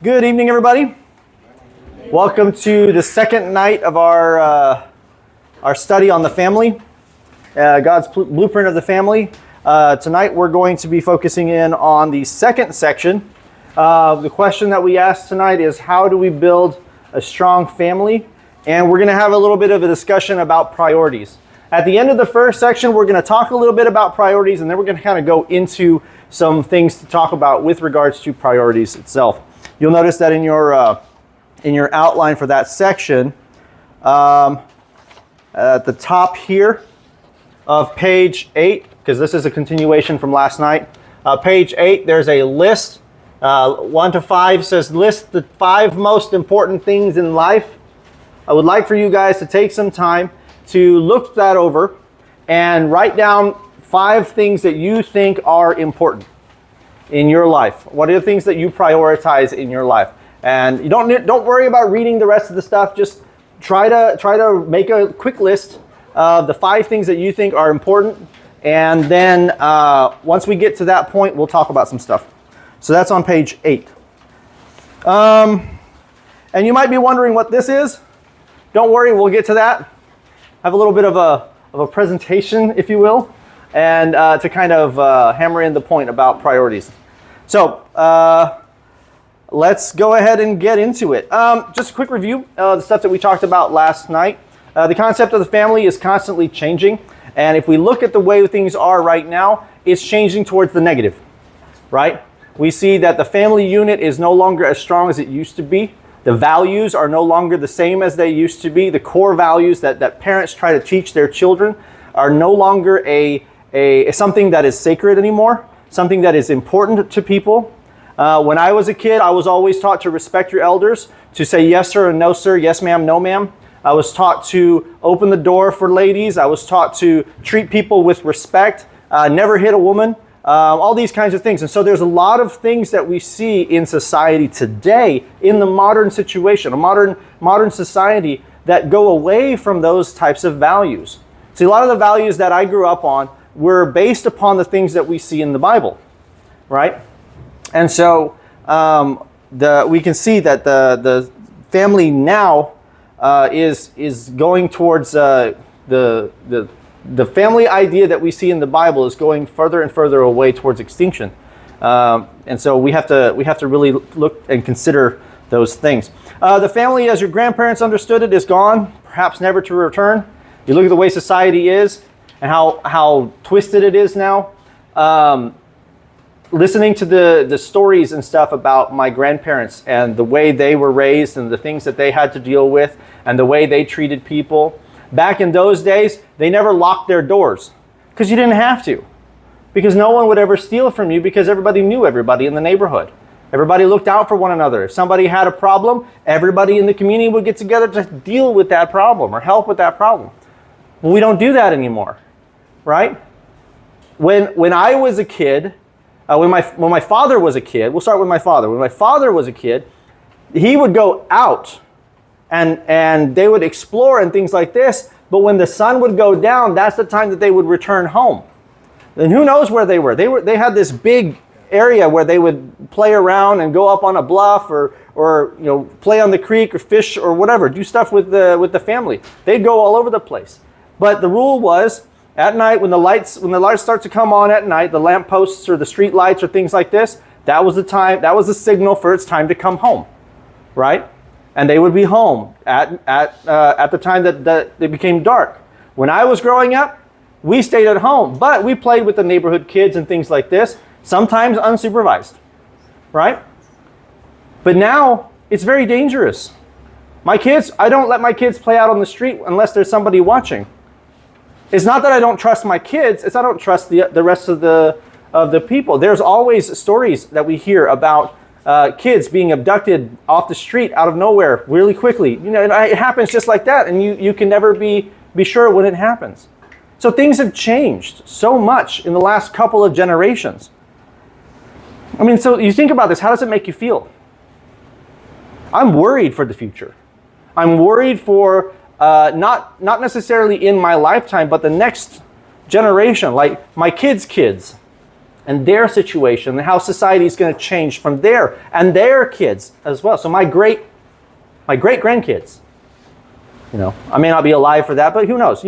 Good evening, everybody. Welcome to the second night of our study on the family, God's blueprint of the family. Tonight we're going to be focusing in on the second section. The question that we asked tonight is, how do we build a strong family? And we're going to have a little bit of a discussion about priorities. At the end of the first section, we're going to talk a little bit about priorities, and then we're going to kind of go into some things to talk about with regards to priorities itself. You'll notice that in your outline for that section, at the top here of page 8, because this is a continuation from last night, page 8, there's a list. 1 to 5 says, list the 5 most important things in life. I would like for you guys to take some time to look that over and write down 5 things that you think are important in your life. What are the things that you prioritize in your life? And you don't worry about reading the rest of the stuff. Just try to make a quick list of the 5 things that you think are important. And then once we get to that point, we'll talk about some stuff. So that's on page 8. And you might be wondering what this is. Don't worry, we'll get to that. I have a little bit of a presentation, if you will, and to kind of hammer in the point about priorities. So let's go ahead and get into it. Just a quick review of the stuff that we talked about last night. The concept of the family is constantly changing. And if we look at the way things are right now, it's changing towards the negative, right? We see that the family unit is no longer as strong as it used to be. The values are no longer the same as they used to be. The core values that parents try to teach their children are no longer something that is sacred anymore. Something that is important to people. When I was a kid, I was always taught to respect your elders, to say yes sir and no sir, yes ma'am, no ma'am. I was taught to open the door for ladies. I was taught to treat people with respect, never hit a woman, all these kinds of things. And so there's a lot of things that we see in society today, in the modern situation, a modern society, that go away from those types of values. See, a lot of the values that I grew up on were based upon the things that we see in the Bible, right? And so we can see that the family now is going towards the family idea that we see in the Bible is going further and further away towards extinction, and so we have to really look and consider those things. The family, as your grandparents understood it, is gone, perhaps never to return. You look at the way society is and how twisted it is now. Listening to the stories and stuff about my grandparents and the way they were raised and the things that they had to deal with and the way they treated people. Back in those days, they never locked their doors because you didn't have to. Because no one would ever steal from you because everybody knew everybody in the neighborhood. Everybody looked out for one another. If somebody had a problem, everybody in the community would get together to deal with that problem or help with that problem. Well, we don't do that anymore, right? When I was a kid, when my father was a kid, we'll start with my father. When my father was a kid, he would go out and they would explore and things like this. But when the sun would go down, that's the time that they would return home. And who knows where they were? They had this big area where they would play around and go up on a bluff or play on the creek or fish or whatever, do stuff with the family. They'd go all over the place. But the rule was, at night, when the lights start to come on at night, the lamp posts or the street lights or things like this, that was the time, that was the signal for it's time to come home, right? And they would be home at the time that it became dark. When I was growing up, we stayed at home, but we played with the neighborhood kids and things like this, sometimes unsupervised, right? But now it's very dangerous. I don't let my kids play out on the street unless there's somebody watching. It's not that I don't trust my kids, it's I don't trust the rest of the people. There's always stories that we hear about kids being abducted off the street out of nowhere really quickly. It happens just like that, and you can never be sure when it happens. So things have changed so much in the last couple of generations. I mean, so you think about this, how does it make you feel? I'm worried for the future. I'm worried for not necessarily in my lifetime, but the next generation, like my kids' kids and their situation and how society is going to change from there and their kids as well. So my great grandkids, I may not be alive for that, but who knows,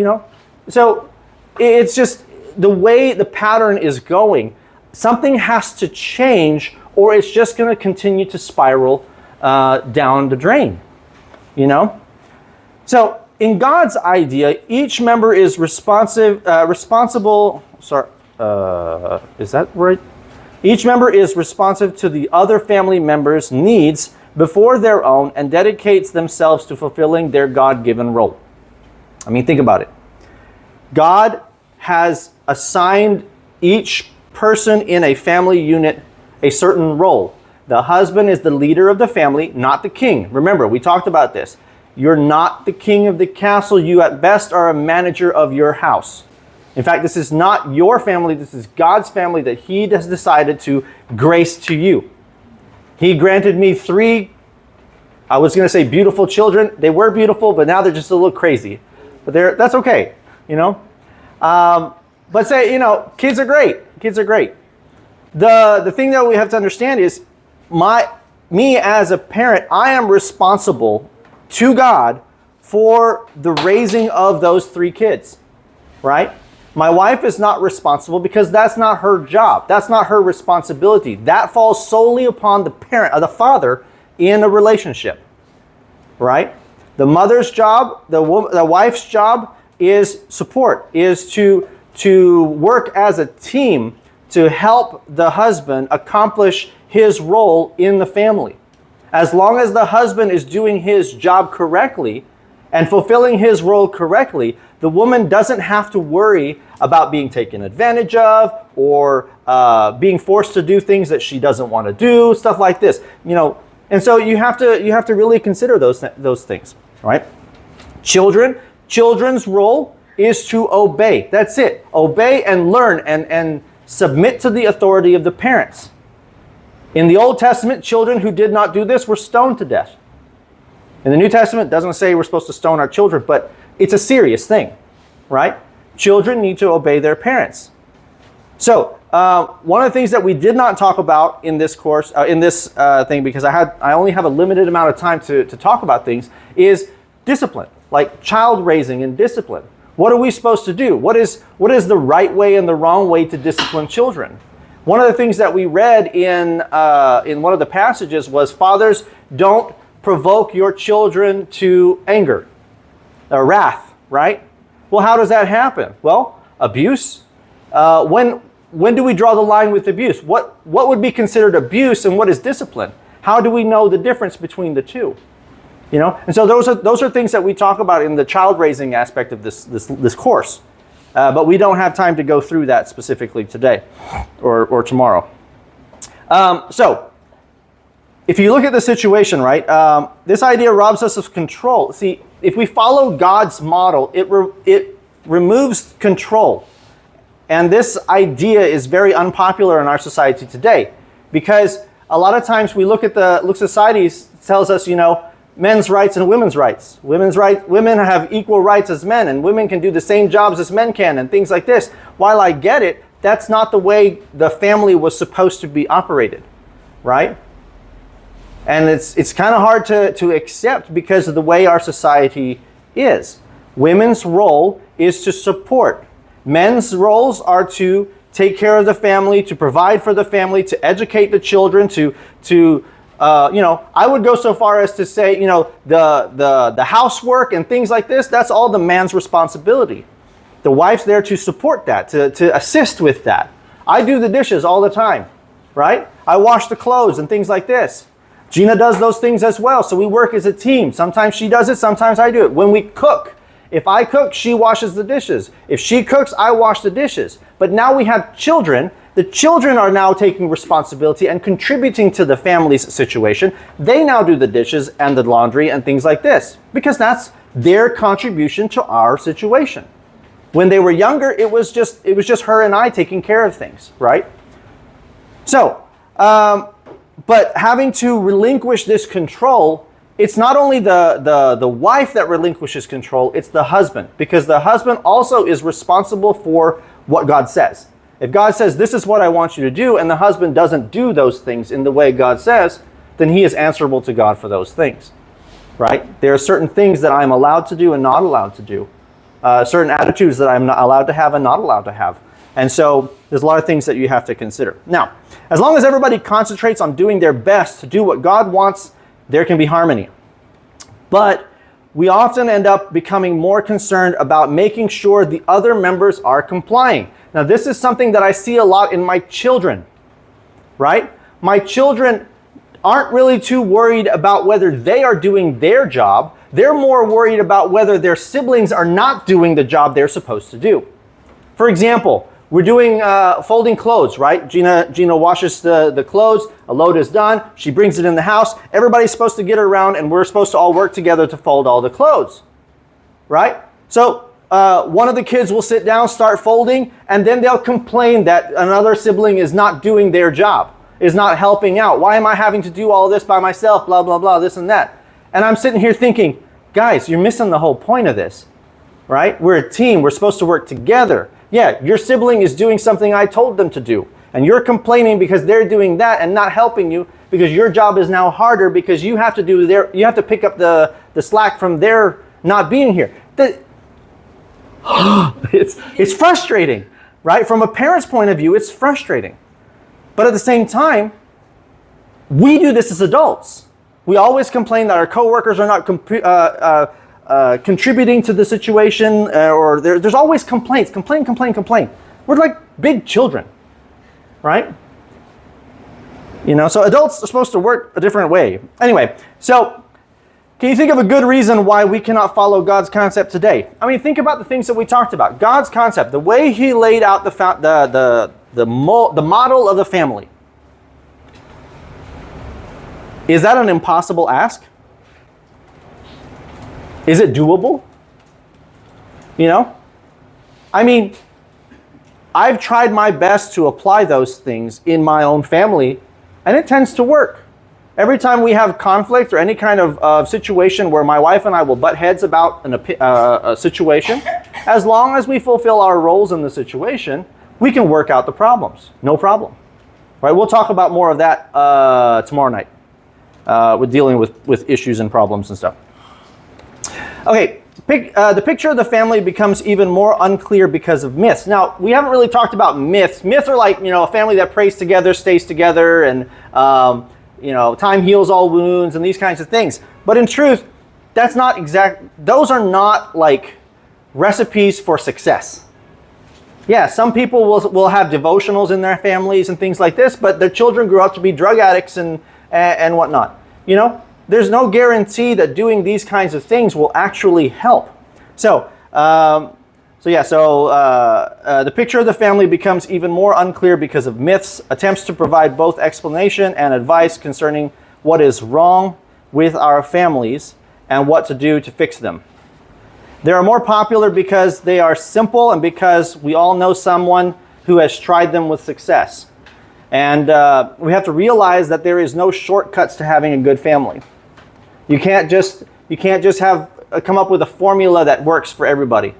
So it's just the way the pattern is going. Something has to change, or it's just going to continue to spiral down the drain, So in God's idea, each member is responsible. Sorry, is that right? Each member is responsive to the other family members' needs before their own and dedicates themselves to fulfilling their God-given role. I mean, think about it. God has assigned each person in a family unit a certain role. The husband is the leader of the family, not the king. Remember, we talked about this. You're not the king of the castle. You at best are a manager of your house. In fact, this is not your family. This is God's family that he has decided to grace to you. He granted me 3, I was going to say beautiful children. They were beautiful, but now they're just a little crazy. But that's okay, But say, kids are great. Kids are great. The thing that we have to understand is me as a parent, I am responsible to God for the raising of those 3 kids, right? My wife is not responsible because that's not her job. That's not her responsibility. That falls solely upon the parent, or the father in a relationship, right? The mother's job, the wife's job is support, is to work as a team to help the husband accomplish his role in the family. As long as the husband is doing his job correctly and fulfilling his role correctly, the woman doesn't have to worry about being taken advantage of or being forced to do things that she doesn't want to do, stuff like this. And so you have to really consider those things, right? Children's role is to obey. That's it. Obey and learn and submit to the authority of the parents. In the Old Testament, children who did not do this were stoned to death. In the New Testament, it doesn't say we're supposed to stone our children, but it's a serious thing, right? Children need to obey their parents. So one of the things that we did not talk about in this course, thing, because I only have a limited amount of time to talk about things, is discipline, like child raising and discipline. What are we supposed to do? What is the right way and the wrong way to discipline children? One of the things that we read in one of the passages was, fathers, don't provoke your children to anger or wrath, right? Well, how does that happen? Well, abuse. When do we draw the line with abuse? What would be considered abuse and what is discipline? How do we know the difference between the two? And so those are things that we talk about in the child raising aspect of this course. But we don't have time to go through that specifically today or tomorrow. So if you look at the situation, right, this idea robs us of control. See, if we follow God's model, it removes control. And this idea is very unpopular in our society today because a lot of times we look at society tells us, men's rights and women's rights. Women have equal rights as men, and women can do the same jobs as men can, and things like this. While I get it, that's not the way the family was supposed to be operated, right? And it's kind of hard to accept because of the way our society is. Women's role is to support. Men's roles are to take care of the family, to provide for the family, to educate the children, I would go so far as to say, the housework and things like this, that's all the man's responsibility. The wife's there to support that, to assist with that. I do the dishes all the time, right? I wash the clothes and things like this. Gina does those things as well, so we work as a team. Sometimes she does it, sometimes I do it. When we cook, if I cook, she washes the dishes. If she cooks, I wash the dishes. But now we have children. The children are now taking responsibility and contributing to the family's situation. They now do the dishes and the laundry and things like this because that's their contribution to our situation. When they were younger, it was just her and I taking care of things, right? So, but having to relinquish this control, it's not only the wife that relinquishes control, it's the husband, because the husband also is responsible for what God says. If God says, this is what I want you to do, and the husband doesn't do those things in the way God says, then he is answerable to God for those things, right? There are certain things that I'm allowed to do and not allowed to do. Certain attitudes that I'm not allowed to have and not allowed to have. And so there's a lot of things that you have to consider. Now, as long as everybody concentrates on doing their best to do what God wants, there can be harmony. But we often end up becoming more concerned about making sure the other members are complying. Now, this is something that I see a lot in my children, right? My children aren't really too worried about whether they are doing their job. They're more worried about whether their siblings are not doing the job they're supposed to do. For example, we're doing folding clothes, right? Gina washes the clothes, a load is done, she brings it in the house, everybody's supposed to get around and we're supposed to all work together to fold all the clothes, right? So one of the kids will sit down, start folding, and then they'll complain that another sibling is not doing their job, is not helping out. Why am I having to do all this by myself, blah, blah, blah, this and that. And I'm sitting here thinking, guys, you're missing the whole point of this, right? We're a team, we're supposed to work together. Yeah, your sibling is doing something I told them to do, and you're complaining because they're doing that and not helping you because your job is now harder because you have to you have to pick up the slack from their not being here. It's frustrating, right? From a parent's point of view, it's frustrating. But at the same time, we do this as adults. We always complain that our coworkers are not contributing to the situation, or there's always complaints. Complain. We're like big children, right? You know, so adults are supposed to work a different way. Anyway, so can you think of a good reason why we cannot follow God's concept today? I mean, think about the things that we talked about. God's concept, the way He laid out the model of the family. Is that an impossible ask? Is it doable? You know? I mean, I've tried my best to apply those things in my own family, and it tends to work. Every time we have conflict or any kind of situation where my wife and I will butt heads about a situation, as long as we fulfill our roles in the situation, we can work out the problems. No problem. Right? We'll talk about more of that tomorrow night with dealing with issues and problems and stuff. Okay, the picture of the family becomes even more unclear because of myths. Now, we haven't really talked about myths. Myths are like, a family that prays together, stays together, and, time heals all wounds and these kinds of things. But in truth, those are not like recipes for success. Yeah, some people will have devotionals in their families and things like this, but their children grew up to be drug addicts and whatnot. There's no guarantee that doing these kinds of things will actually help. So the picture of the family becomes even more unclear because of myths, attempts to provide both explanation and advice concerning what is wrong with our families and what to do to fix them. They are more popular because they are simple and because we all know someone who has tried them with success. And we have to realize that there is no shortcuts to having a good family. You can't just come up with a formula that works for everybody,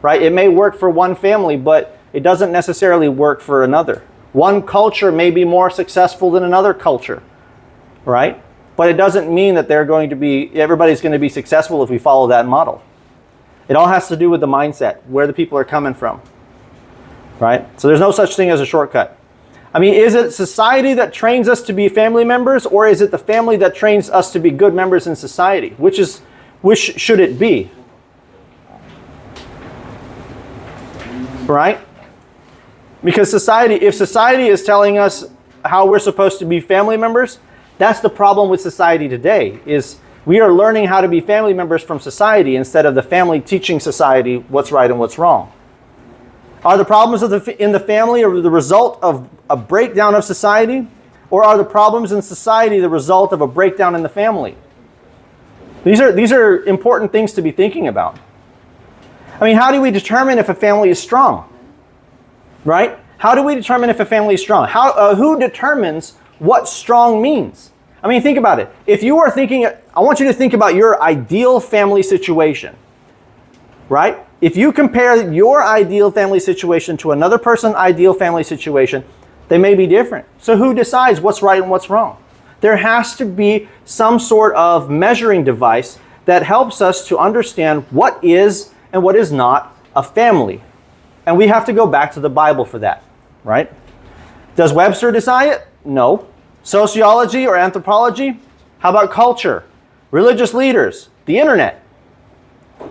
right? It may work for one family, but it doesn't necessarily work for another. One culture may be more successful than another culture, right? But it doesn't mean that everybody's going to be successful if we follow that model. It all has to do with the mindset, where the people are coming from, right? So there's no such thing as a shortcut. I mean, is it society that trains us to be family members, or is it the family that trains us to be good members in society? Which should it be? Right? Because if society is telling us how we're supposed to be family members, that's the problem with society today, is we are learning how to be family members from society instead of the family teaching society what's right and what's wrong. Are the problems in the family the result of a breakdown of society? Or are the problems in society the result of a breakdown in the family? These are important things to be thinking about. I mean, how do we determine if a family is strong? Right? How do we determine if a family is strong? Who determines what strong means? I mean, think about it. If you are thinking, I want you to think about your ideal family situation. right? If you compare your ideal family situation to another person's ideal family situation, they may be different. So who decides what's right and what's wrong? There has to be some sort of measuring device that helps us to understand what is and what is not a family. And we have to go back to the Bible for that, right? Does Webster decide it? No. Sociology or anthropology? How about culture? Religious leaders? The internet?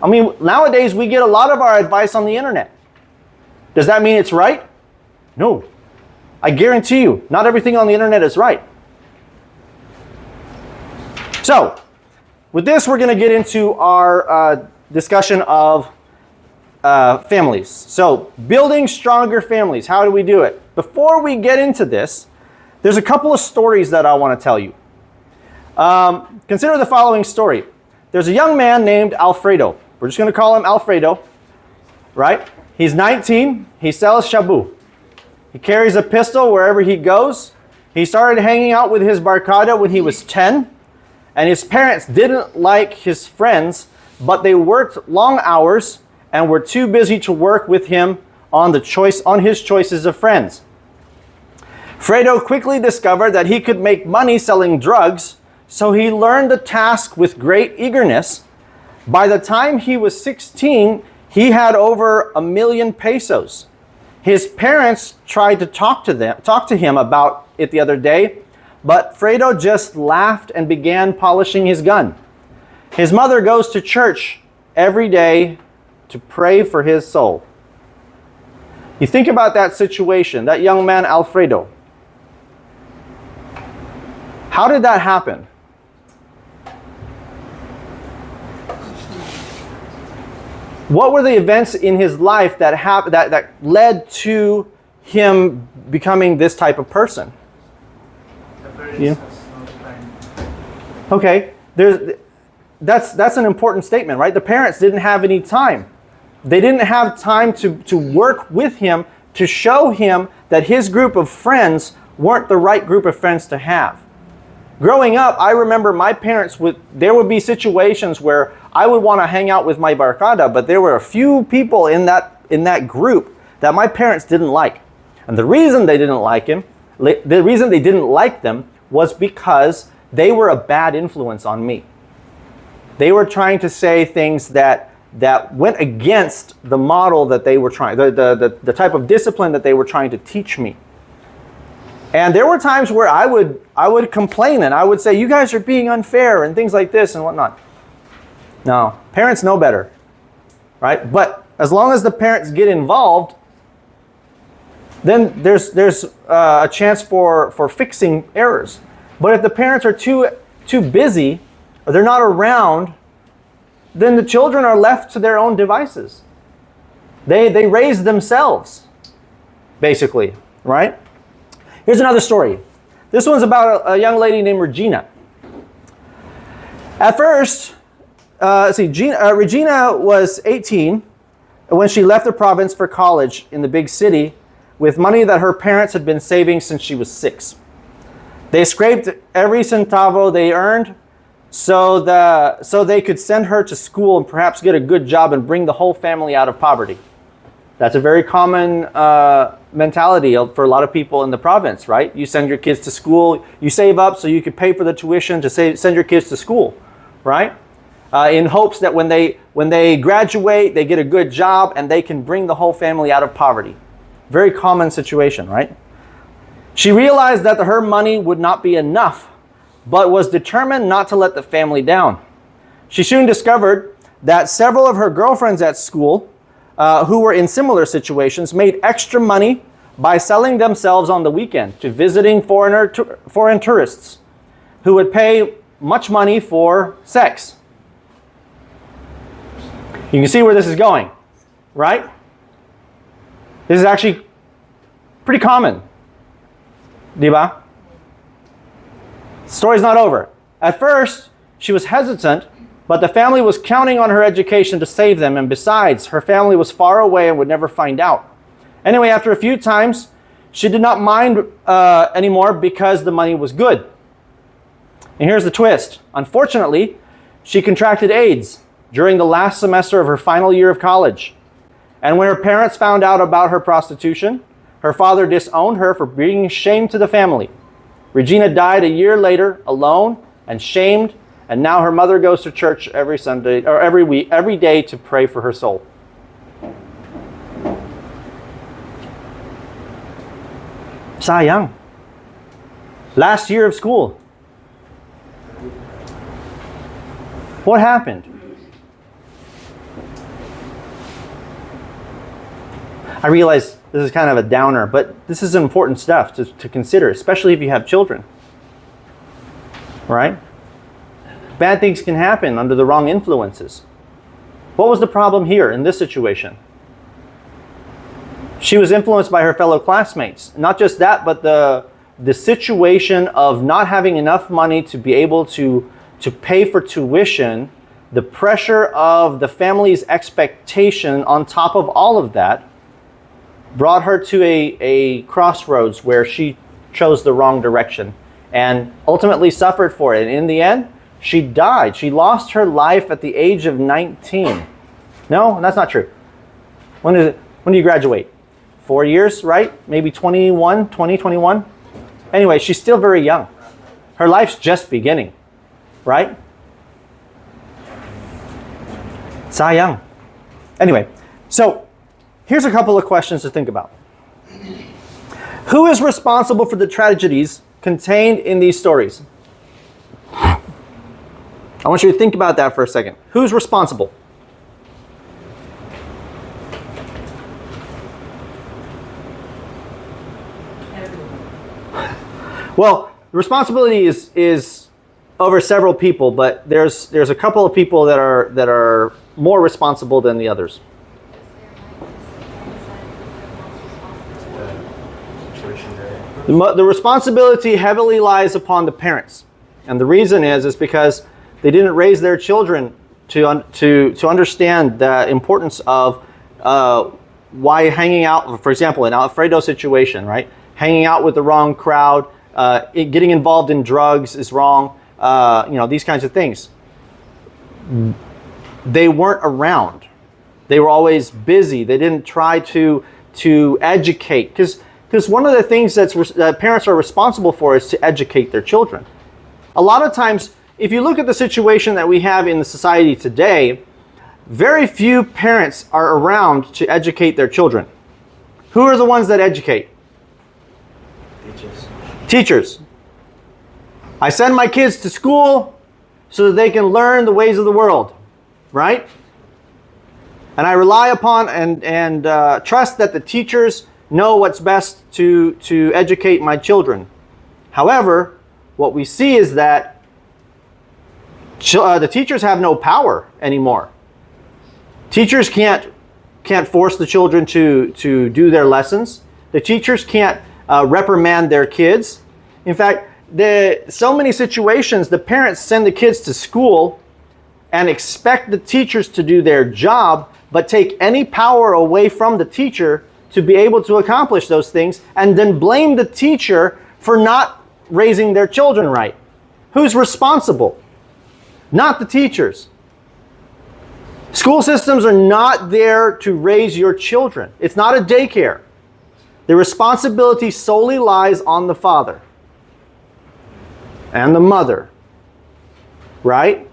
I mean, nowadays we get a lot of our advice on the internet. Does that mean it's right? No. I guarantee you, not everything on the internet is right. So, with this, we're going to get into our discussion of families. So, building stronger families. How do we do it? Before we get into this, there's a couple of stories that I want to tell you. Consider the following story. There's a young man named Alfredo. We're just going to call him Alfredo, right? He's 19. He sells shabu. He carries a pistol wherever he goes. He started hanging out with his barcada when he was 10. And his parents didn't like his friends, but they worked long hours and were too busy to work with him on his choices of friends. Fredo quickly discovered that he could make money selling drugs, so he learned the task with great eagerness. By the time he was 16, he had over 1 million pesos. His parents tried to talk to him about it the other day, but Fredo just laughed and began polishing his gun. His mother goes to church every day to pray for his soul. You think about that situation, that young man Alfredo. How did that happen? What were the events in his life that led to him becoming this type of person? Yeah. Okay, that's an important statement, right? The parents didn't have any time. They didn't have time to work with him to show him that his group of friends weren't the right group of friends to have. Growing up, I remember my parents there would be situations where I would want to hang out with my barcada, but there were a few people in that group that my parents didn't like. And the reason they didn't like them was because they were a bad influence on me. They were trying to say things that went against the model that they were trying, the type of discipline that they were trying to teach me. And there were times where I would complain and I would say, you guys are being unfair and things like this and whatnot. No, parents know better, right? But as long as the parents get involved, then there's a chance for fixing errors. But if the parents are too busy or they're not around, then the children are left to their own devices. They raise themselves, basically, right? Here's another story. This one's about a young lady named Regina. At first, Regina was 18 when she left the province for college in the big city with money that her parents had been saving since she was 6. They scraped every centavo they earned so they could send her to school and perhaps get a good job and bring the whole family out of poverty. That's a very common mentality for a lot of people in the province, right? You send your kids to school, you save up so you could pay for the tuition to send your kids to school, right? In hopes that when they graduate, they get a good job and they can bring the whole family out of poverty. Very common situation, right? She realized that her money would not be enough, but was determined not to let the family down. She soon discovered that several of her girlfriends at school who were in similar situations made extra money by selling themselves on the weekend to visiting foreign tourists who would pay much money for sex. You can see where this is going, right? This is actually pretty common. Diba? The story's not over. At first, she was hesitant, but the family was counting on her education to save them, and besides, her family was far away and would never find out. Anyway, after a few times, she did not mind anymore because the money was good. And here's the twist. Unfortunately, she contracted AIDS during the last semester of her final year of college. And when her parents found out about her prostitution, her father disowned her for bringing shame to the family. Regina died a year later, alone and shamed, and now her mother goes to church every Sunday or every week, every day to pray for her soul. Sayang. Last year of school. What happened? I realize this is kind of a downer, but this is important stuff to consider, especially if you have children. Right? Bad things can happen under the wrong influences. What was the problem here in this situation? She was influenced by her fellow classmates. Not just that, but the situation of not having enough money to be able to pay for tuition, the pressure of the family's expectation on top of all of that, brought her to a crossroads where she chose the wrong direction and ultimately suffered for it. And in the end, she died. She lost her life at the age of 19. No, that's not true. When do you graduate? 4 years, right? Maybe 21. Anyway, she's still very young. Her life's just beginning, right? Sayang. Anyway, so here's a couple of questions to think about. Who is responsible for the tragedies contained in these stories? I want you to think about that for a second. Who's responsible? Well, the responsibility is over several people, but there's a couple of people that are more responsible than the others. The responsibility heavily lies upon the parents, and the reason is because they didn't raise their children to understand the importance of why hanging out, for example, in Alfredo's situation, right? Hanging out with the wrong crowd, getting involved in drugs is wrong. These kinds of things. They weren't around. They were always busy. They didn't try to educate, because one of the things that parents are responsible for is to educate their children. A lot of times, if you look at the situation that we have in the society today, very few parents are around to educate their children. Who are the ones that educate? Teachers. I send my kids to school so that they can learn the ways of the world, right? And I rely upon and trust that the teachers know what's best to educate my children. However, what we see is that the teachers have no power anymore. Teachers can't force the children to do their lessons. The teachers can't reprimand their kids. In fact, so many situations, the parents send the kids to school and expect the teachers to do their job, but take any power away from the teacher to be able to accomplish those things, and then blame the teacher for not raising their children right. Who's responsible? Not the teachers. School systems are not there to raise your children. It's not a daycare. The responsibility solely lies on the father and the mother, right?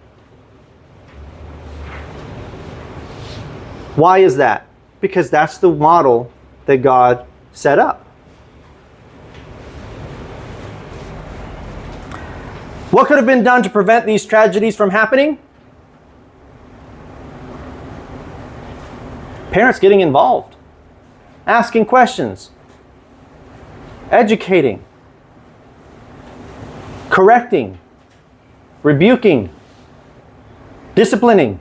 Why is that? Because that's the model that God set up. What could have been done to prevent these tragedies from happening? Parents getting involved, asking questions, educating, correcting, rebuking, disciplining.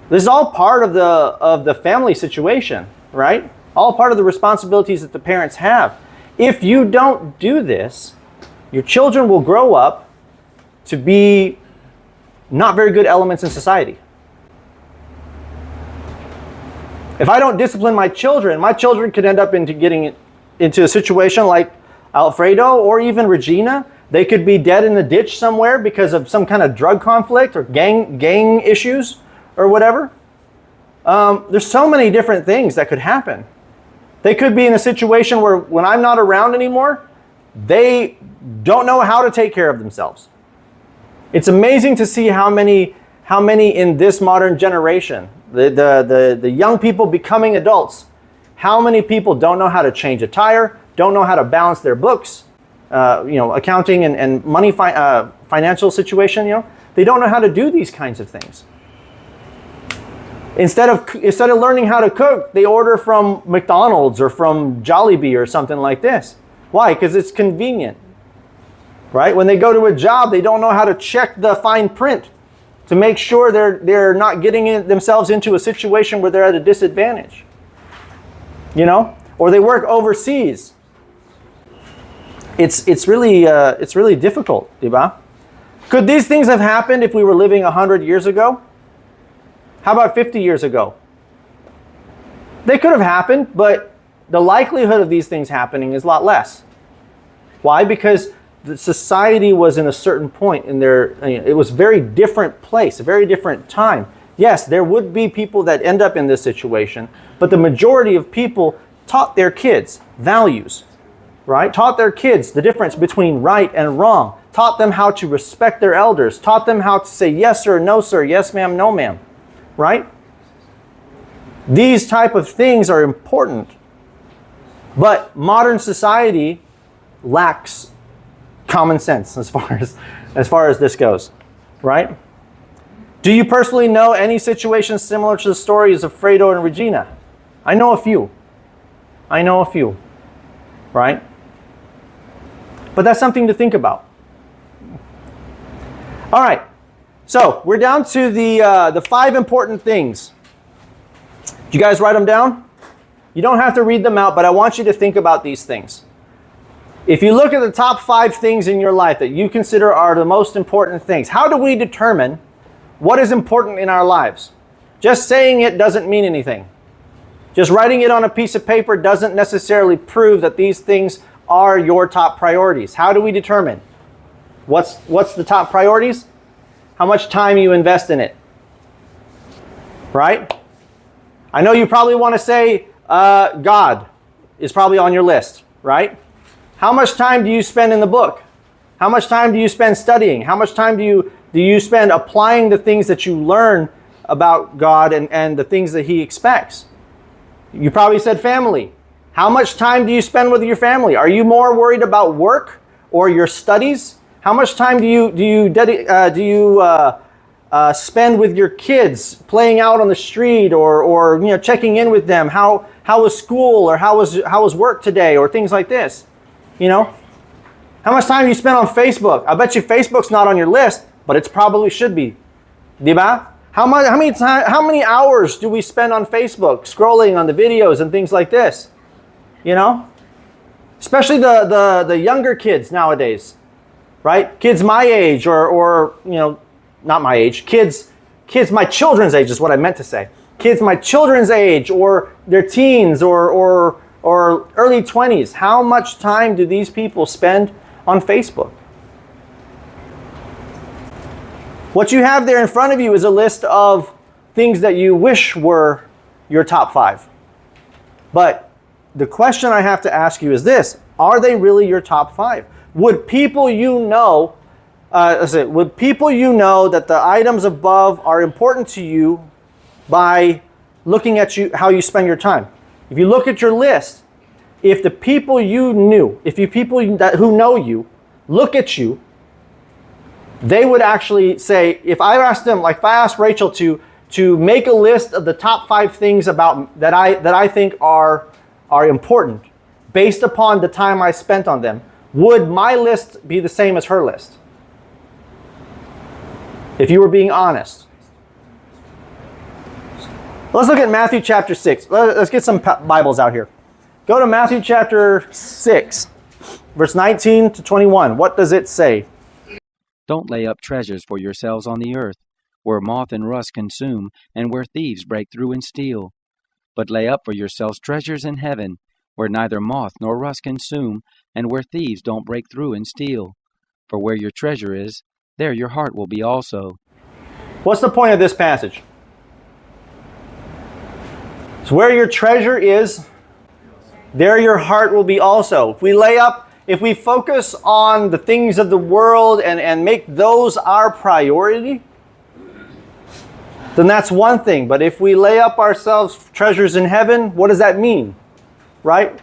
This is all part of the family situation, right? All part of the responsibilities that the parents have. If you don't do this, your children will grow up to be not very good elements in society. If I don't discipline my children could end up getting into a situation like Alfredo or even Regina. They could be dead in the ditch somewhere because of some kind of drug conflict or gang issues, or whatever. There's so many different things that could happen. They could be in a situation where when I'm not around anymore, they don't know how to take care of themselves. It's amazing to see how many in this modern generation, the young people becoming adults, how many people don't know how to change a tire, don't know how to balance their books, accounting and money financial situation, they don't know how to do these kinds of things. Instead of learning how to cook, they order from McDonald's or from Jollibee or something like this. Why? Because it's convenient. Right? When they go to a job, they don't know how to check the fine print to make sure they're not getting themselves into a situation where they're at a disadvantage. Or they work overseas. It's really difficult, diba? Could these things have happened if we were living 100 years ago? How about 50 years ago? They could have happened, but the likelihood of these things happening is a lot less. Why? Because the society was in a certain point in it was a very different place, a very different time. Yes, there would be people that end up in this situation, but the majority of people taught their kids values, right? Taught their kids the difference between right and wrong, taught them how to respect their elders, taught them how to say yes sir, no sir, yes ma'am, no ma'am. Right? These type of things are important. But modern society lacks common sense as far as this goes. Right? Do you personally know any situations similar to the stories of Fredo and Regina? I know a few. Right? But that's something to think about. All right. So we're down to the 5 important things. Did you guys write them down? You don't have to read them out, but I want you to think about these things. If you look at the top 5 things in your life that you consider are the most important things, how do we determine what is important in our lives? Just saying it doesn't mean anything. Just writing it on a piece of paper doesn't necessarily prove that these things are your top priorities. How do we determine? What's the top priorities? How much time you invest in it, right? I know you probably want to say God is probably on your list, right? How much time do you spend in the book? How much time do you spend studying? How much time do you spend applying the things that you learn about God and the things that He expects? You probably said family. How much time do you spend with your family? Are you more worried about work or your studies? How much time do you spend with your kids, playing out on the street, or checking in with them? How was school, or how was work today, or things like this? How much time do you spend on Facebook? I bet you Facebook's not on your list, but it probably should be. Diba? How many hours do we spend on Facebook scrolling on the videos and things like this? Especially the younger kids nowadays. Right? Kids my age or not my age, kids my children's age is what I meant to say. Kids my children's age, or their teens or early 20s. How much time do these people spend on Facebook? What you have there in front of you is a list of things that you wish were your top 5. But the question I have to ask you is this: are they really your top 5? Would people that the items above are important to you by looking at how you spend your time? If you look at your list, if the people you knew, who know you, look at you, they would actually say, if I asked Rachel to make a list of the top 5 things that I think are important based upon the time I spent on them, would my list be the same as her list? If you were being honest. Let's look at Matthew chapter 6. Let's get some Bibles out here. Go to Matthew chapter 6, verse 19 to 21. What does it say? Don't lay up treasures for yourselves on the earth, where moth and rust consume, and where thieves break through and steal. But lay up for yourselves treasures in heaven, where neither moth nor rust consume, and where thieves don't break through and steal. For where your treasure is, there your heart will be also. What's the point of this passage? So where your treasure is, there your heart will be also. If we focus on the things of the world and make those our priority, then that's one thing. But if we lay up ourselves treasures in heaven, what does that mean? Right?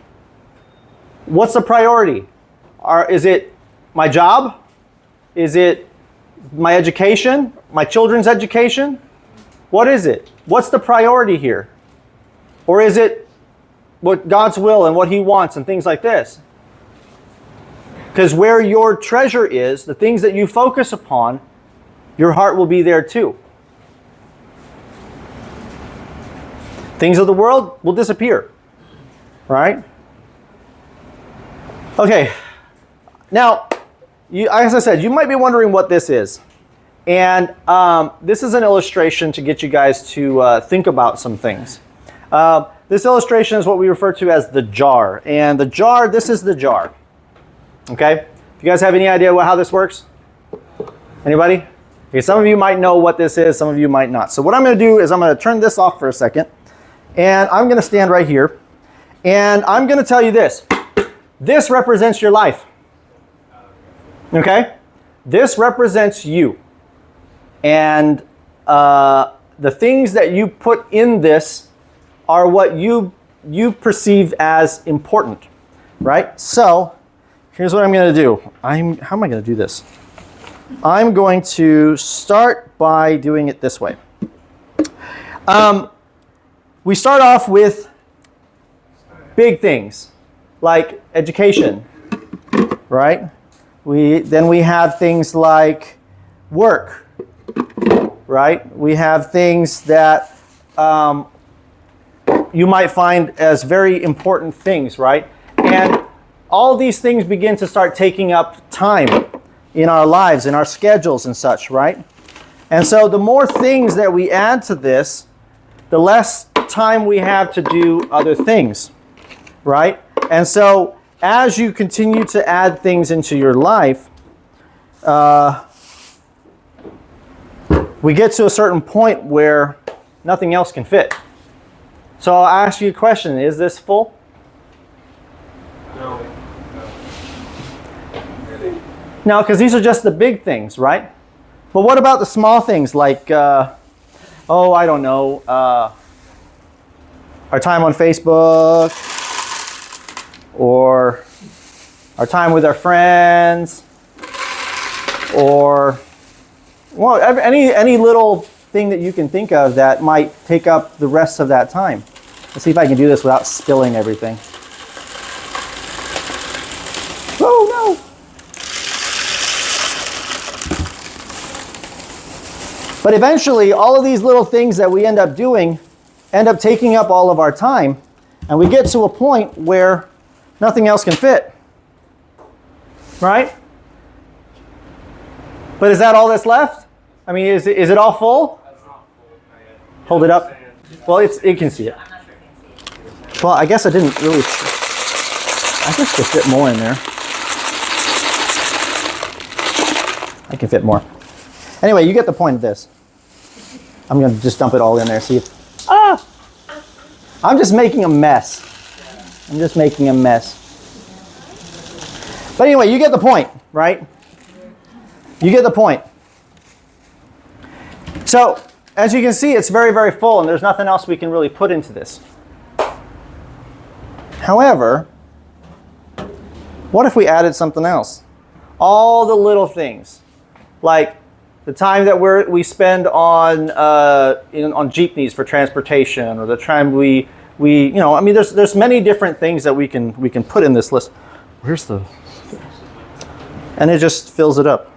What's the priority? Is it my job? Is it my education? My children's education? What is it? What's the priority here? Or is it what God's will and what He wants and things like this? Because where your treasure is, the things that you focus upon, your heart will be there too. Things of the world will disappear. Right? Okay. Now, as I said, you might be wondering what this is. And this is an illustration to get you guys to think about some things. This illustration is what we refer to as the jar. And the jar, this is the jar. Okay? Do you guys have any idea how this works? Anybody? Okay, some of you might know what this is, some of you might not. So what I'm going to do is I'm going to turn this off for a second. And I'm going to stand right here. And I'm going to tell you this. This represents your life. Okay? This represents you. And the things that you put in this are what you perceive as important. Right? So, here's what I'm going to do. How am I going to do this? I'm going to start by doing it this way. We start off with big things like education, right? Then we have things like work, right? We have things that you might find as very important things, right? And all these things begin to start taking up time in our lives, in our schedules and such, right? And so the more things that we add to this, the less time we have to do other things, right? And so as you continue to add things into your life, we get to a certain point where nothing else can fit. So I'll ask you a question. Is this full? No. No, because these are just the big things, right? But what about the small things like, I don't know, our time on Facebook, or our time with our friends, or any little thing that you can think of that might take up the rest of that time. Let's see if I can do this without spilling everything. Oh no! But eventually, all of these little things that we end up doing end up taking up all of our time, and we get to a point where nothing else can fit. Right? But is that all that's left? I mean, is it all full? That's not full. Not yet. Hold it up. Well, it can see it. I'm not sure if you can see it. Well, I guess I didn't really. I guess could fit more in there. I can fit more. Anyway, you get the point of this. I'm going to just dump it all in there. See if. I'm just making a mess. I'm just making a mess. But anyway, you get the point, right? You get the point. So, as you can see, it's very, very full, and there's nothing else we can really put into this. However, what if we added something else? All the little things, like the time that we spend on jeepneys for transportation, or the time there's many different things that we can put in this list. Where's the? And it just fills it up,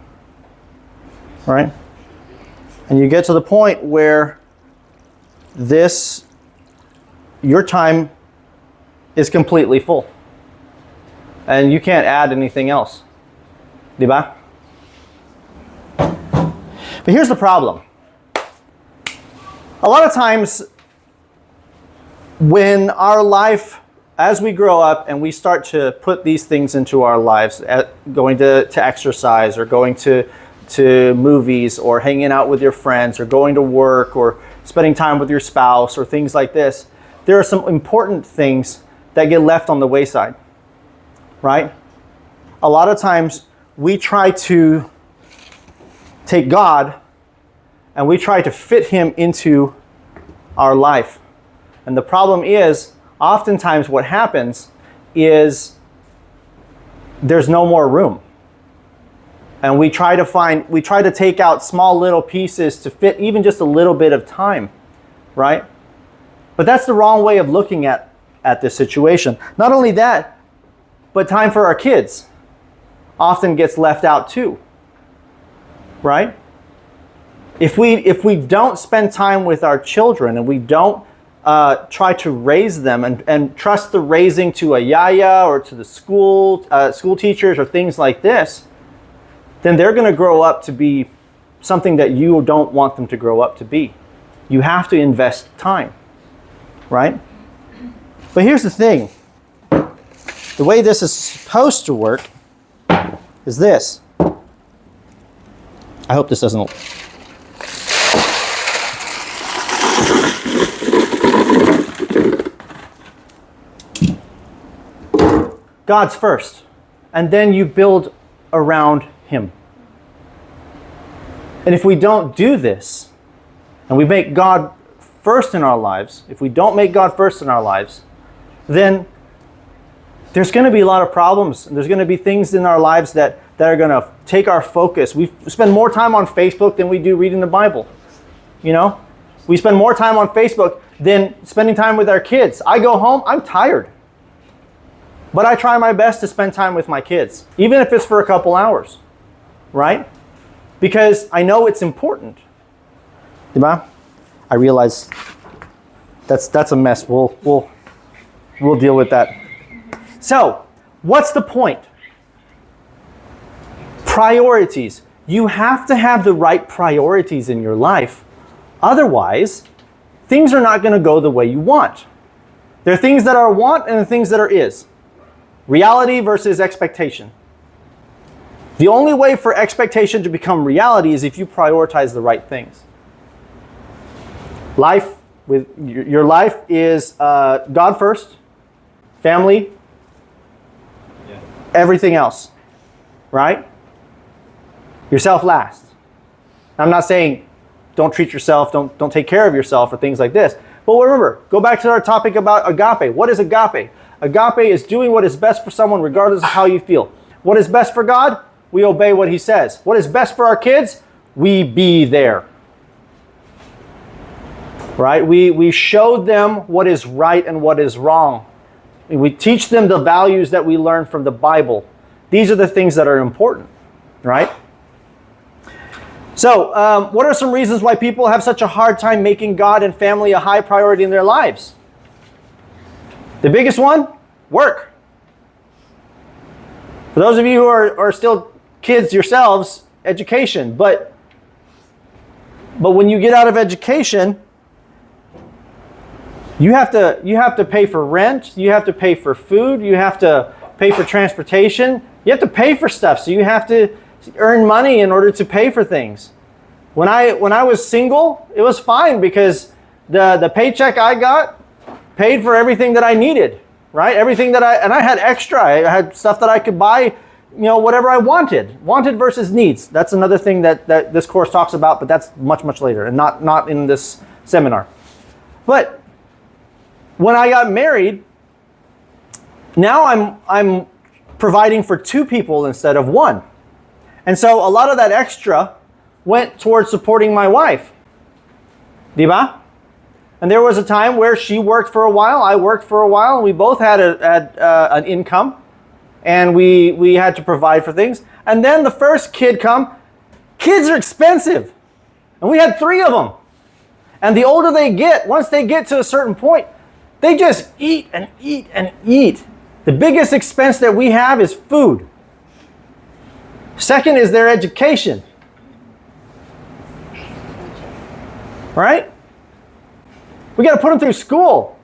right? And you get to the point where your time is completely full, and you can't add anything else. Diba? But here's the problem. A lot of times when our life, as we grow up and we start to put these things into our lives, going to exercise, or going to movies, or hanging out with your friends, or going to work, or spending time with your spouse, or things like this, there are some important things that get left on the wayside, right? A lot of times we try to take God and we try to fit him into our life. And the problem is, oftentimes what happens is there's no more room. And we try to take out small little pieces to fit even just a little bit of time, right? But that's the wrong way of looking at this situation. Not only that, but time for our kids often gets left out too, right? If we don't spend time with our children and we don't try to raise them and trust the raising to a yaya or to the school teachers or things like this, then they're going to grow up to be something that you don't want them to grow up to be. You have to invest time, right? But here's the thing. The way this is supposed to work is this. I hope this doesn't... God's first, and then you build around him. And if we don't do this, and we make God first in our lives, if we don't make God first in our lives, then there's going to be a lot of problems. And there's going to be things in our lives that are going to take our focus. We spend more time on Facebook than we do reading the Bible. You know? We spend more time on Facebook than spending time with our kids. I go home, I'm tired. But I try my best to spend time with my kids, even if it's for a couple hours, right? Because I know it's important. Diba? I realize that's a mess. We'll deal with that. So, what's the point? Priorities. You have to have the right priorities in your life. Otherwise, things are not going to go the way you want. There are things that are want and things that are is. Reality versus expectation. The only way for expectation to become reality is if you prioritize the right things. Your life is God first, family, everything else, right? Yourself last. I'm not saying don't treat yourself, don't take care of yourself or things like this. But remember, go back to our topic about agape. What is agape? Agape is doing what is best for someone regardless of how you feel. What is best for God? We obey what he says. What is best for our kids? We be there. Right? We show them what is right and what is wrong. We teach them the values that we learn from the Bible. These are the things that are important. Right? So, what are some reasons why people have such a hard time making God and family a high priority in their lives? The biggest one, work. For those of you who are still kids yourselves, education. But when you get out of education, you have to pay for rent, you have to pay for food, you have to pay for transportation, you have to pay for stuff. So you have to earn money in order to pay for things. When I was single, it was fine because the paycheck I got paid for everything that I needed, right? Everything that I had extra. I had stuff that I could buy, whatever I wanted. Wanted versus needs. That's another thing that this course talks about, but that's much, much later and not in this seminar. But when I got married, now I'm providing for two people instead of one. And so a lot of that extra went towards supporting my wife. Diba? And there was a time where she worked for a while, I worked for a while, and we both had an income, and we had to provide for things. And then the first kid come. Kids are expensive, and we had 3 of them. And the older they get, once they get to a certain point, they just eat and eat and eat. The biggest expense that we have is food. Second is their education. Right? We got to put them through school.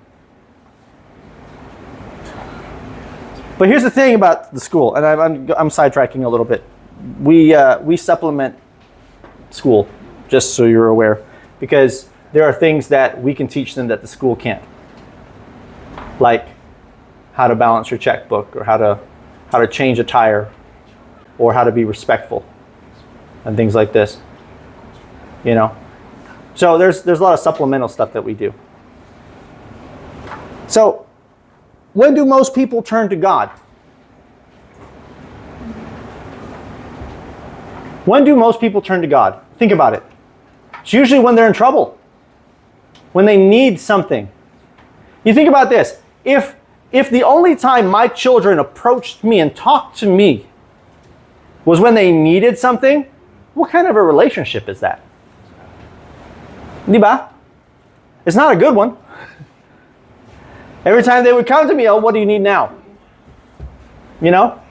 But here's the thing about the school, and I'm sidetracking a little bit. We supplement school, just so you're aware, because there are things that we can teach them that the school can't. like how to balance your checkbook, or how to change a tire, or how to be respectful, and things like this. You know, so there's a lot of supplemental stuff that we do. So, when do most people turn to God? When do most people turn to God? Think about it. It's usually when they're in trouble, when they need something. You think about this. If the only time my children approached me and talked to me was when they needed something, what kind of a relationship is that? Di ba? It's not a good one. Every time they would come to me, oh, what do you need now? You know?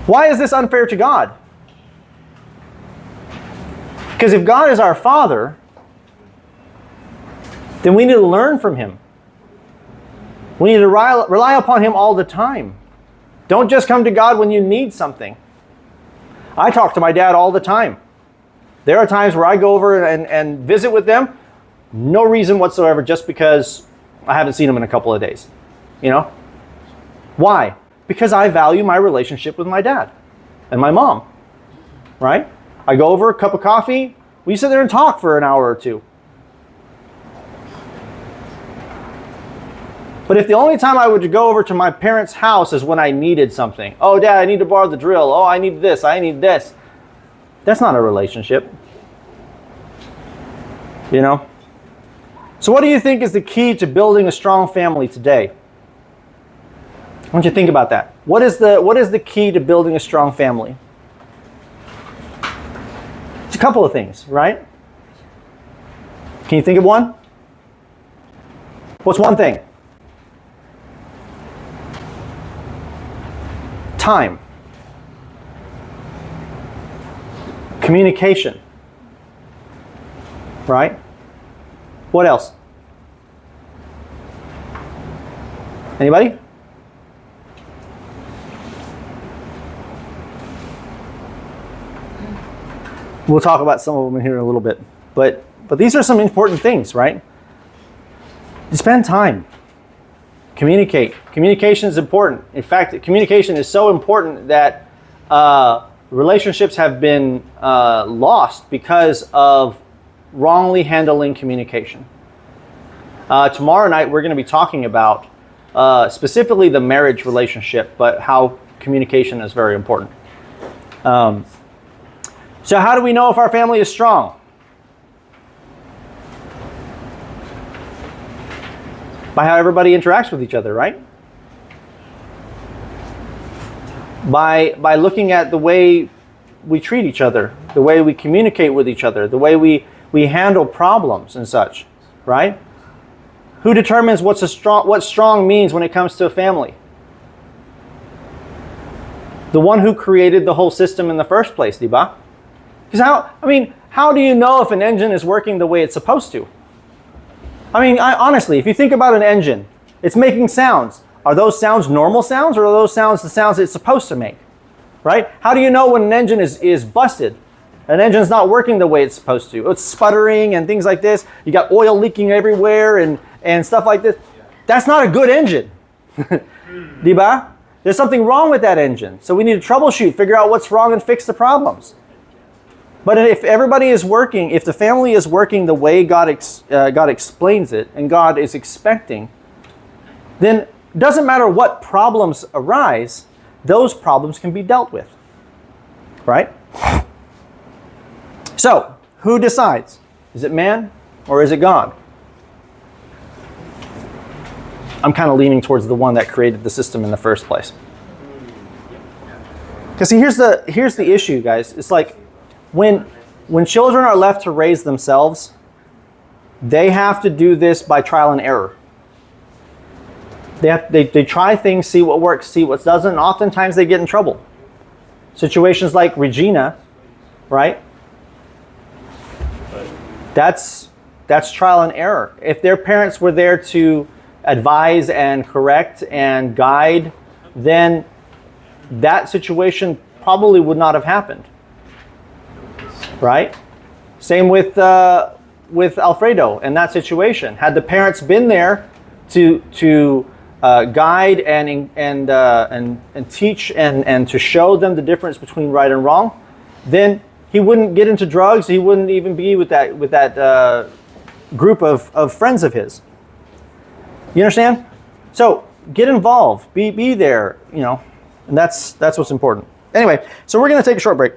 Why is this unfair to God? Because if God is our Father, then we need to learn from Him. We need to rely upon Him all the time. Don't just come to God when you need something. I talk to my dad all the time. There are times where I go over and visit with them, no reason whatsoever, just because I haven't seen him in a couple of days. You know? Why? Because I value my relationship with my dad and my mom. Right? I go over, a cup of coffee, we sit there and talk for an hour or two. But if the only time I would go over to my parents' house is when I needed something. Oh, Dad, I need to borrow the drill. Oh, I need this. I need this. That's not a relationship. You know? So what do you think is the key to building a strong family today? I want you to think about that. What is the key to building a strong family? It's a couple of things, right? Can you think of one? What's one thing? Time. Communication. Right? What else? Anybody? We'll talk about some of them in here in a little bit. But these are some important things, right? Spend time. Communicate. Communication is important. In fact, communication is so important that relationships have been lost because of wrongly handling communication. Tomorrow night we're going to be talking about specifically the marriage relationship, but how communication is very important. So how do we know if our family is strong? By how everybody interacts with each other, right? By looking at the way we treat each other, the way we communicate with each other, the way we handle problems and such, right? Who determines what strong means when it comes to a family? The one who created the whole system in the first place, diba? Because how do you know if an engine is working the way it's supposed to? Honestly, if you think about an engine, it's making sounds. Are those sounds normal sounds, or are those sounds the sounds it's supposed to make? Right? How do you know when an engine is busted? An engine's not working the way it's supposed to. It's sputtering and things like this. You got oil leaking everywhere and stuff like this. That's not a good engine. Diba? There's something wrong with that engine. So we need to troubleshoot, figure out what's wrong and fix the problems. But if everybody is working, if the family is working the way God explains it and God is expecting, then it doesn't matter what problems arise, those problems can be dealt with. Right? So, who decides? Is it man or is it God? I'm kind of leaning towards the one that created the system in the first place. Because see, here's the issue, guys. It's like when children are left to raise themselves, they have to do this by trial and error. They try things, see what works, see what doesn't, and oftentimes they get in trouble. Situations like Regina, right? That's trial and error. If their parents were there to advise and correct and guide, then that situation probably would not have happened. Right? Same with with Alfredo in that situation. Had the parents been there to guide and teach and to show them the difference between right and wrong, then he wouldn't get into drugs. He wouldn't even be with that group of friends of his. You understand? So get involved. Be there. And that's what's important. Anyway, so we're going to take a short break.